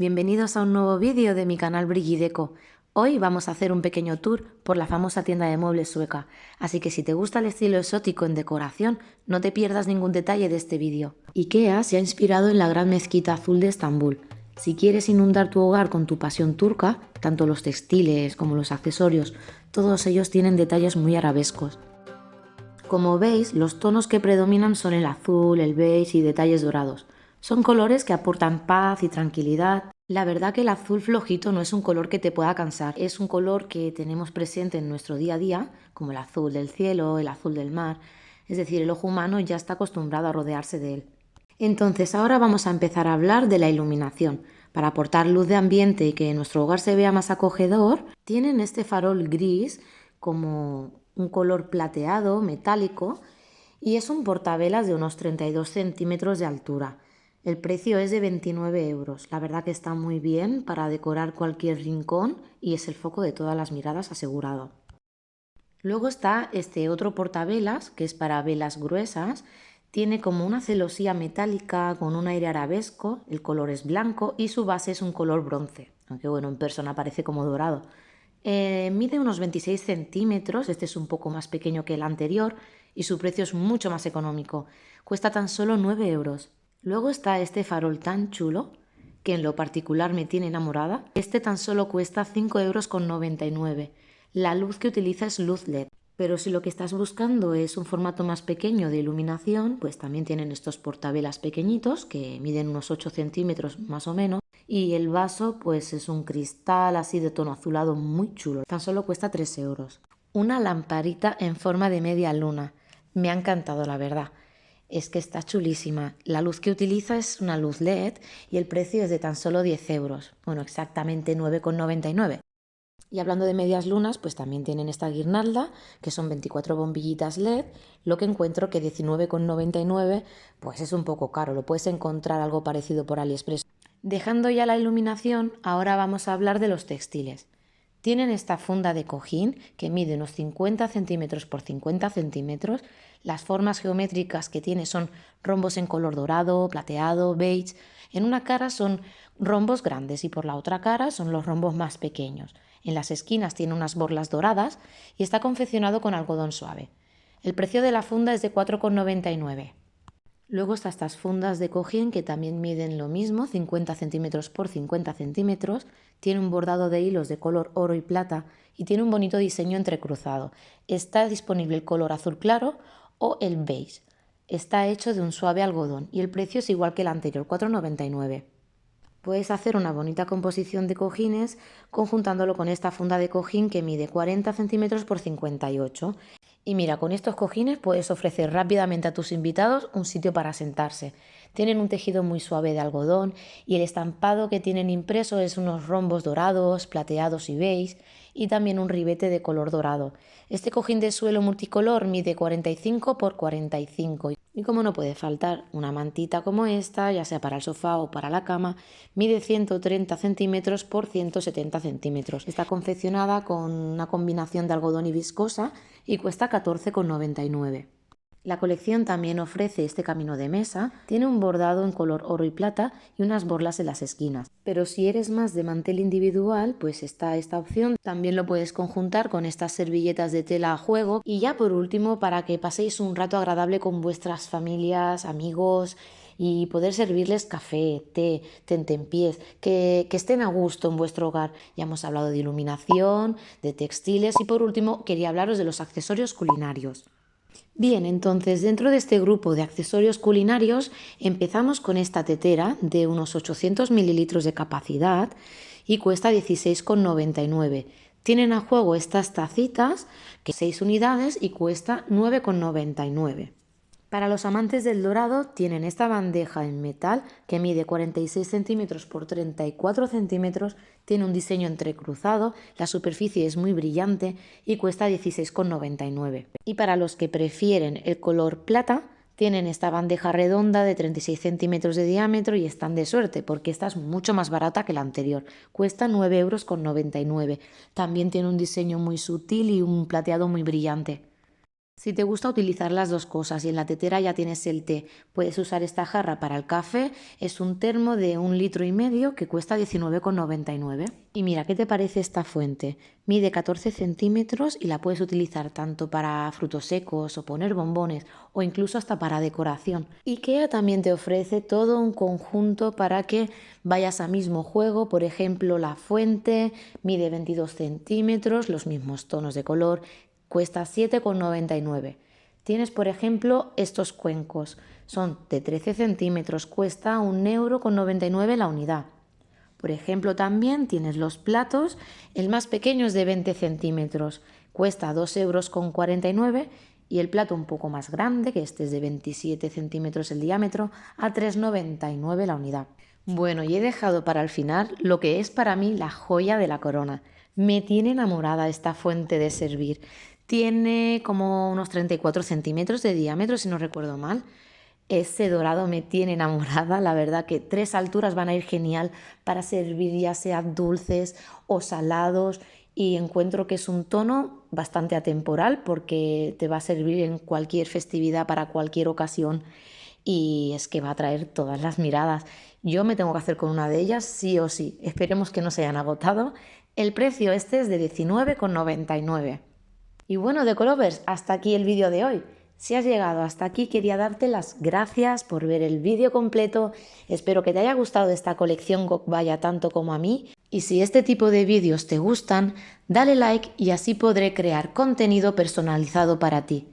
bienvenidos a un nuevo vídeo de mi canal Brillideco. Hoy vamos a hacer un pequeño tour por la famosa tienda de muebles sueca, así que si te gusta el estilo exótico en decoración, no te pierdas ningún detalle de este vídeo. IKEA se ha inspirado en la gran mezquita azul de Estambul. Si quieres inundar tu hogar con tu pasión turca, tanto los textiles como los accesorios, todos ellos tienen detalles muy arabescos. Como veis, los tonos que predominan son el azul, el beige y detalles dorados. Son colores que aportan paz y tranquilidad. La verdad que el azul flojito no es un color que te pueda cansar, es un color que tenemos presente en nuestro día a día, como el azul del cielo, el azul del mar. Es decir, el ojo humano ya está acostumbrado a rodearse de él. Entonces ahora vamos a empezar a hablar de la iluminación. Para aportar luz de ambiente y que nuestro hogar se vea más acogedor, tienen este farol gris como un color plateado, metálico, y es un portavelas de unos 32 centímetros de altura. El precio es de 29 euros. La verdad que está muy bien para decorar cualquier rincón y es el foco de todas las miradas asegurado. Luego está este otro portavelas, que es para velas gruesas. Tiene como una celosía metálica con un aire arabesco, el color es blanco y su base es un color bronce, aunque bueno, en persona parece como dorado. Mide unos 26 centímetros, este es un poco más pequeño que el anterior y su precio es mucho más económico, cuesta tan solo 9 euros. Luego está este farol tan chulo, que en lo particular me tiene enamorada, este tan solo cuesta 5,99 euros. La luz que utiliza es luz LED, pero si lo que estás buscando es un formato más pequeño de iluminación, pues también tienen estos portavelas pequeñitos que miden unos 8 centímetros más o menos. Y el vaso pues es un cristal así de tono azulado muy chulo, tan solo cuesta 3 euros. Una lamparita en forma de media luna, me ha encantado la verdad, es que está chulísima. La luz que utiliza es una luz LED y el precio es de tan solo 10 euros, bueno exactamente 9,99. Y hablando de medias lunas, pues también tienen esta guirnalda, que son 24 bombillitas LED, lo que encuentro que 19,99 pues es un poco caro, lo puedes encontrar algo parecido por AliExpress. Dejando ya la iluminación, ahora vamos a hablar de los textiles. Tienen esta funda de cojín que mide unos 50 centímetros por 50 centímetros. Las formas geométricas que tiene son rombos en color dorado, plateado, beige. En una cara son rombos grandes y por la otra cara son los rombos más pequeños. En las esquinas tiene unas borlas doradas y está confeccionado con algodón suave. El precio de la funda es de 4,99. Luego están estas fundas de cojín que también miden lo mismo, 50 centímetros por 50 centímetros. Tiene un bordado de hilos de color oro y plata y tiene un bonito diseño entrecruzado. Está disponible el color azul claro o el beige. Está hecho de un suave algodón y el precio es igual que el anterior, 4,99. Puedes hacer una bonita composición de cojines conjuntándolo con esta funda de cojín que mide 40 centímetros por 58. Y mira, con estos cojines puedes ofrecer rápidamente a tus invitados un sitio para sentarse. Tienen un tejido muy suave de algodón y el estampado que tienen impreso es unos rombos dorados, plateados y beige y también un ribete de color dorado. Este cojín de suelo multicolor mide 45 por 45 y como no puede faltar una mantita como esta, ya sea para el sofá o para la cama, mide 130 centímetros por 170 centímetros. Está confeccionada con una combinación de algodón y viscosa y cuesta 14,99. La colección también ofrece este camino de mesa, tiene un bordado en color oro y plata y unas borlas en las esquinas. Pero si eres más de mantel individual, pues está esta opción. También lo puedes conjuntar con estas servilletas de tela a juego. Y ya por último, para que paséis un rato agradable con vuestras familias, amigos y poder servirles café, té, tentempiés, que estén a gusto en vuestro hogar. Ya hemos hablado de iluminación, de textiles y por último quería hablaros de los accesorios culinarios. Bien, entonces dentro de este grupo de accesorios culinarios empezamos con esta tetera de unos 800 mililitros de capacidad y cuesta 16,99. Tienen a juego estas tacitas, que 6 unidades y cuesta 9,99. Para los amantes del dorado tienen esta bandeja en metal que mide 46 centímetros por 34 centímetros, tiene un diseño entrecruzado, la superficie es muy brillante y cuesta 16,99. Y para los que prefieren el color plata, tienen esta bandeja redonda de 36 centímetros de diámetro y están de suerte porque esta es mucho más barata que la anterior, cuesta 9,99 euros. También tiene un diseño muy sutil y un plateado muy brillante. Si te gusta utilizar las dos cosas y en la tetera ya tienes el té, puedes usar esta jarra para el café. Es un termo de 1,5 litros que cuesta 19,99. Y mira, ¿qué te parece esta fuente? Mide 14 centímetros y la puedes utilizar tanto para frutos secos o poner bombones o incluso hasta para decoración. IKEA también te ofrece todo un conjunto para que vayas a mismo juego. Por ejemplo, la fuente mide 22 centímetros, los mismos tonos de color. Cuesta 7,99. Tienes, por ejemplo, estos cuencos. Son de 13 centímetros, cuesta 1,99 € la unidad. Por ejemplo, también tienes los platos, el más pequeño es de 20 centímetros, cuesta 2,49 € y el plato un poco más grande, que este es de 27 centímetros el diámetro, a 3,99 la unidad. Bueno, y he dejado para el final lo que es para mí la joya de la corona. Me tiene enamorada esta fuente de servir. Tiene como unos 34 centímetros de diámetro, si no recuerdo mal. Ese dorado me tiene enamorada, la verdad que 3 alturas van a ir genial para servir ya sea dulces o salados y encuentro que es un tono bastante atemporal porque te va a servir en cualquier festividad para cualquier ocasión y es que va a atraer todas las miradas. Yo me tengo que hacer con una de ellas sí o sí, esperemos que no se hayan agotado. El precio este es de 19,99. Y bueno, Decolovers, hasta aquí el vídeo de hoy. Si has llegado hasta aquí, quería darte las gracias por ver el vídeo completo. Espero que te haya gustado esta colección Gokbaya tanto como a mí. Y si este tipo de vídeos te gustan, dale like y así podré crear contenido personalizado para ti.